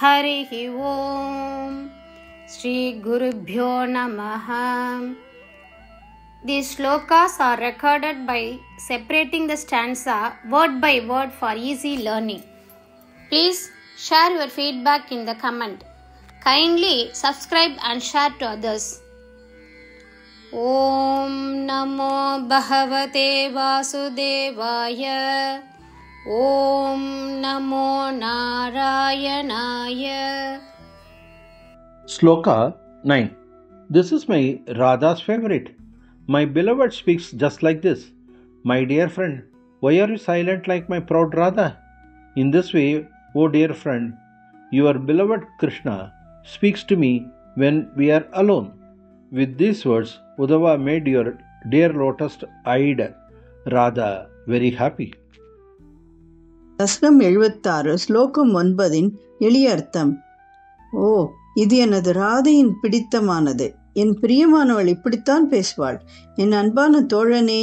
हरिः ओम श्री गुरुभ्यो नमः. These shlokas are recorded by separating the stanza word by word for easy learning. Please share your feedback in the comment. Kindly subscribe and share to others. Om Namo Bhagavate Vasudevaya. Om Namo Narayanaya. Shloka 9. This is my Radha's favorite. My beloved speaks just like this. My dear friend, why are you silent like my proud Radha? In this way, O dear friend, your beloved Krishna speaks to me when we are alone. With these words, Uddhava made your dear lotus-eyed Radha very happy. தசகம் 76 ஸ்லோகம் 9 எளிய அர்த்தம். ஓ, இது எனது ராதையின் பிடித்தமானது. என் பிரியமானவள் இப்படித்தான் பேசுவாள். என் அன்பான தோழனே,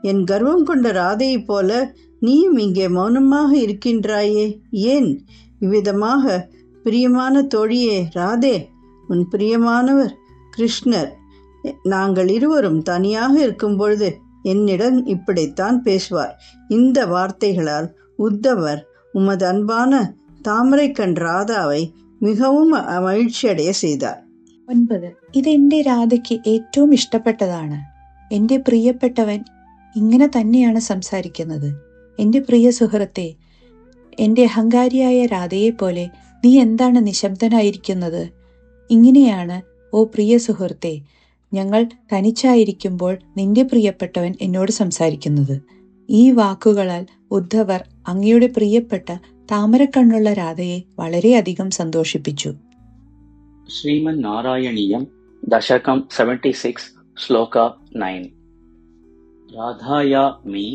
என் கர்வம் கொண்ட ராதையைப் போல நீயும் இங்கே மௌனமாக இருக்கின்றாயே, ஏன்? இவ்விதமாக பிரியமான தோழியே ராதே, உன் பிரியமானவர் கிருஷ்ணர் நாங்கள் இருவரும் தனியாக இருக்கும் பொழுது என்னிடம் இப்படித்தான் பேசுவார். இந்த வார்த்தைகளால் உத்தவர் உமது அன்பான താമരക്കൺ രാധാவை മിகவும் മகிഴ്ചിയடைய ചെയ്താർ. 9. ഇതെന്റെ രാധയ്ക്ക് ഏറ്റവും ഇഷ്ടപ്പെട്ടതാണ്. എന്റെ പ്രിയപ്പെട്ടവൻ ഇങ്ങനെ തന്നെയാണ് സംസാരിക്കുന്നത്. എന്റെ പ്രിയ സുഹൃത്തെ, എന്റെ അഹങ്കാരിയായ രാധയെപ്പോലെ നീ എന്താണ് നിശബ്ദനായിരിക്കുന്നത്? ഇങ്ങനെയാണ് ഓ പ്രിയ സുഹൃത്തെ, ഞങ്ങൾ തനിച്ചായിരിക്കുമ്പോൾ നിന്റെ പ്രിയപ്പെട്ടവൻ എന്നോട് സംസാരിക്കുന്നത്. ഈ വാക്കുകളാൽ ഉദ്ധവർ അങ്ങയുടെ പ്രിയപ്പെട്ട താമരക്കണ്ണുള്ള രാധയെ വളരെയധികം സന്തോഷിപ്പിച്ചു. ശ്രീമൻ നാരായണീയം ദശകം 76 ശ്ലോക 9. രാധായാമി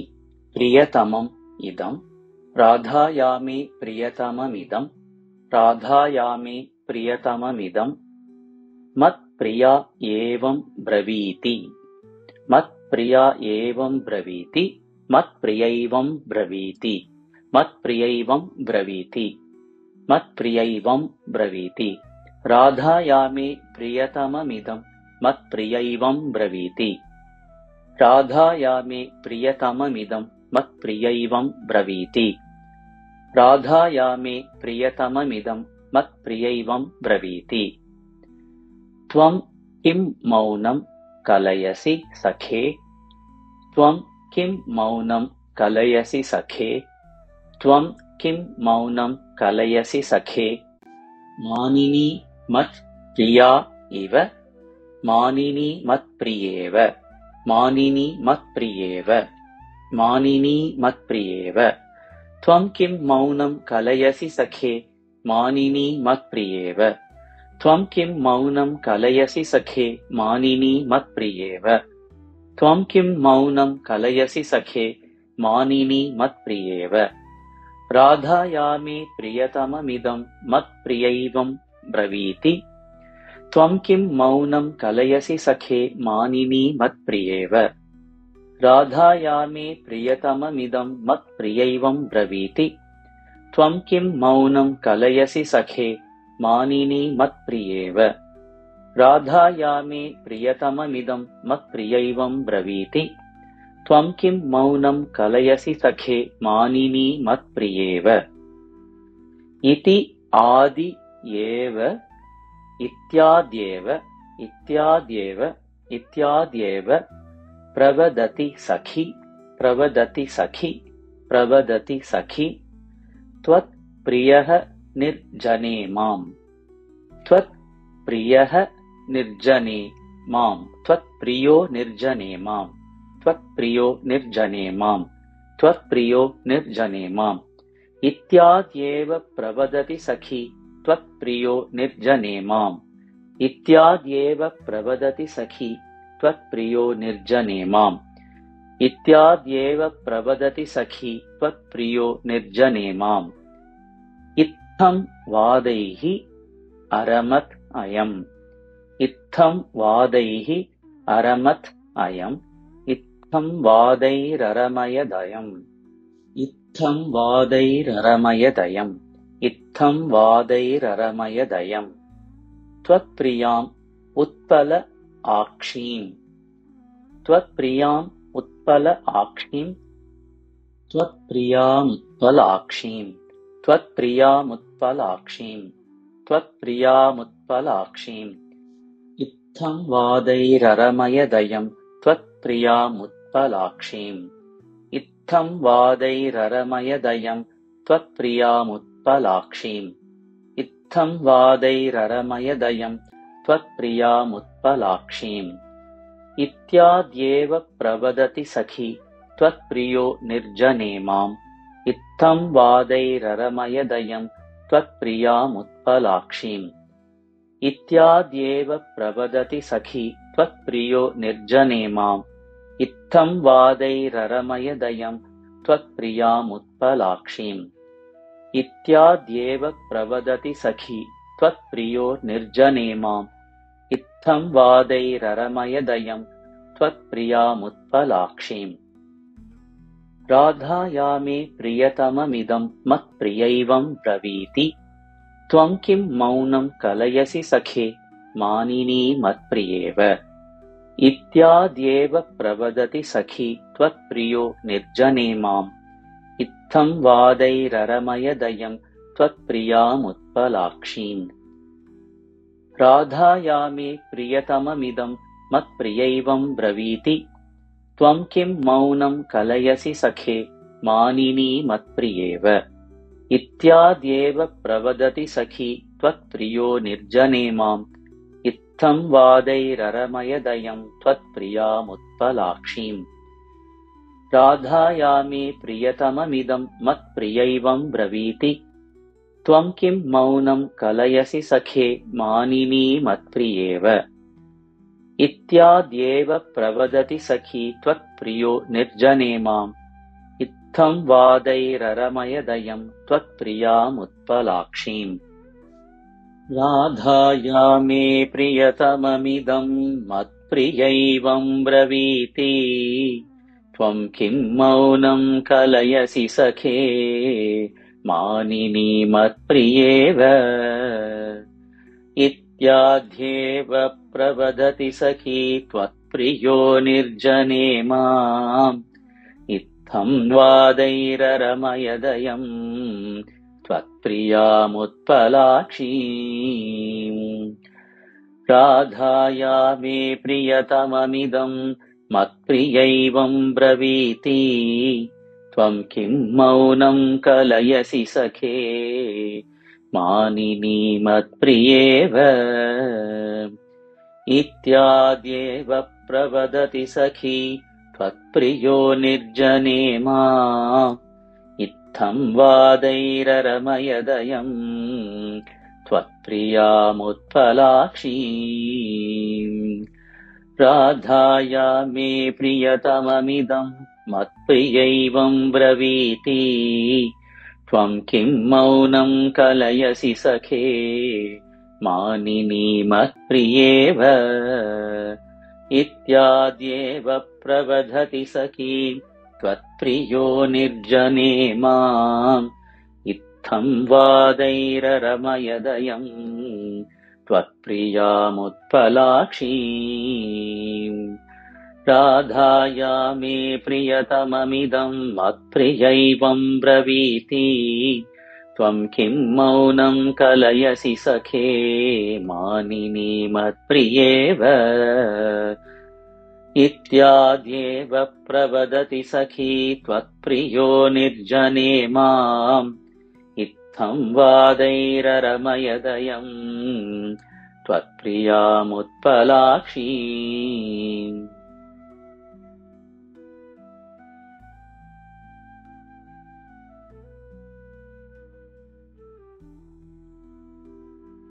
പ്രിയതമം ഇദം രാധായാമി പ്രിയതമമിദം രാധായാമി പ്രിയതമമിദം മത് പ്രിയ ഏവം ബ്രവീതി മത് പ്രിയ ഏവം ബ്രവീതി മത് പ്രിയൈവം ബ്രവീതി മത് പ്രിയൈവം ബ്രവീതി മത് പ്രിയൈവം ബ്രവീതി രാധായാമി പ്രിയതമമിദം മത് പ്രിയൈവം ബ്രവീതി രാധായാമി പ്രിയതമമിദം മത് പ്രിയൈവം ബ്രവീതി രാധായാമി പ്രിയതമമിദം മത് പ്രിയൈവം ബ്രവീതി ത്വം കിം മൗനം കലയസി സഖേ ത്വം കിം മൗനം കലയസി സഖേ ത്വം കിം മൗനം കലയസി സഖേ മാനിനി മത് പ്രിയാ ഇവ മാനിനി മത് പ്രിയേവ മാനിനി മത് പ്രിയേവ മാനിനി മത് പ്രിയേവ ത്വം കിം മൗനം കലയസി സഖേ മാനിനി മത് പ്രിയേവ ത്വം കിം മൗനം കലയസി സഖേ മാനിനി മത് പ്രിയേവ ത്വം കിം മൗനം കലയസി സഖേ മാനിനി മത് പ്രിയേവ രാധായാമി പ്രിയതമമിദം മത് പ്രിയൈവം ബ്രവീതി ത്വം കിം മൗനം കലയസി സഖേ മാനിനി മത് പ്രിയേവ രാധായാമി പ്രിയതമമിദം മത് പ്രിയൈവം ബ്രവീതി ത്വം കിം മൗനം കലയസി സഖേ മാനിനി മത് പ്രിയേവ രാധായാമി പ്രിയതമമിദം മത് പ്രിയൈവം ബ്രവീതി ത്വം കിം മൗനം കലയസി സഖേ മാനിനി മത് പ്രിയേവ ഇതി ആദി ഏവ ഇത്യാദ്യേവ ഇത്യാദ്യേവ ഇത്യാദ്യേവ പ്രവദതി സഖി പ്രവദതി സഖി പ്രവദതി സഖി ത്വത് പ്രിയഃ നിർജനേ മാം ത്വത് പ്രിയഃ നിർജനേ മാം ത്വത് പ്രിയോ നിർജനേ മാം ത്വത് പ്രിയോ നിർജനേ മാം ത്വത് പ്രിയോ നിർജനേ മാം ഇത്യാദ്യേവ പ്രവദതി സഖി ത്വത് പ്രിയോ നിർജനേ മാം ഇത്യാദ്യേവ പ്രവദതി സഖി ത്വത് പ്രിയോ നിർജനേ മാം ഇത്യാദ്യേവ പ്രവദതി സഖി ത്വത് പ്രിയോ നിർജനേ മാം ഇത്തം വാദൈഹി അരമത് അയം ഇത്തം വാദൈഹി അരമത് അയം ഇത്തം വാദൈരരമയദയം ഇത്തം വാദൈരരമയദയം इत्थं वादैररमयदयम् त्वत्प्रियाम् उत्पल आक्षीम् त्वत्प्रियाम् उत्पल आक्षीम् त्वत्प्रियामुत्पलाक्षीम् त्वत्प्रियामुत्पलाक्षीम् त्वत्प्रियामुत्पलाक्षीम् इत्थं वादैररमयदयम् त्वत्प्रियामुत्पलाक्षीम् इत्थं वादैररमयदयम् त्वत्प्रियामुत्पलाक्षीम् इत्थं वादैररमयदयम् त्वत्प्रियामुत्पलाक्षीम् इत्याद्येव प्रवदति सखी त्वत्प्रियो निर्जने माम् इत्थं वादैररमयदयम् त्वत्प्रियामुत्पलाक्षीम् इत्याद्येव प्रवदति सखी त्वत्प्रियो निर्जने माम् इत्थं वादैररमयदयम् त्वत्प्रियामुत्पलाक्षीम् इत्याद्येव प्रवदति सखी त्वत्प्रियो निर्जने माम् इत्थं वादैररमयदयम् त्वत्प्रियामुत्पलाक्षीम् राधायामे प्रियतममिदं मत्प्रियैवं ब्रवीति त्वं किं मौनं कलयसि सखे मानिनी मत्प्रियेव इत्याद्येव प्रवदति सखी त्वत्प्रियो निर्जने माम् इत्थं वादैररमयदयम् त्वत्प्रियामुत्पलाक्षीम् राधायामे प्रियतममिदं मत्प्रियैवं ब्रवीति त्वं किं मौनं कलयसि सखे मानिनी मत्प्रियेव इत्याद्येव प्रवदति सखी त्वत्प्रियो निर्जने माम् इत्थं वादैररमयदयम् त्वत्प्रियामुत्पलाक्षीम् राधायामे प्रियतममिदं मत्प्रियैवं ब्रवीति त्वं किं मौनं कलयसि सखे मानिनी मत्प्रियेव इत्याद्येव प्रवदति सखी त्वत्प्रियो निर्जने माम् इत्थं वादैररमयदयम् त्वत्प्रियामुत्पलाक्षीम् राधायामे प्रियतममिदं मत्प्रियैवं ब्रवीति त्वं किं मौनं कलयसि सखे मानिनी मत्प्रियेव इत्याद्येव प्रवदति सखी त्वत्प्रियो निर्जने माम् इत्थं वादैररमयदयम् त्वत्प्रियामुत्पलाक्षीम् राधायामे प्रियतममिदं मत्प्रियैवं ब्रवीति त्वं किं मौनं कलयसि सखे मानिनी मत्प्रियेव इत्याद्येव प्रवदति सखी त्वत्प्रियो निर्जने माम् इत्थं वादैररमयदयम् त्वत्प्रियामुत्पलाक्षीम् राधायामे प्रियतममिदं मत्प्रियैवं ब्रवीति त्वं किं मौनं कलयसि सखे मानिनी मत्प्रियेव इत्याद्येव प्रवदति सखी त्वत्प्रियो निर्जने माम् इत्थं वादैररमयदयम् त्वत्प्रियामुत्पलाक्षीम् राधायामे प्रियतममिदं मत्प्रियैवं ब्रवीति त्वं किं मौनं कलयसि सखे मानिनी मत्प्रियेव इत्याद्येव प्रवदति सखी त्वत्प्रियो निर्जने माम् इत्थं वादैररमयदयम् त्वत्प्रियामुत्पलाक्षीम्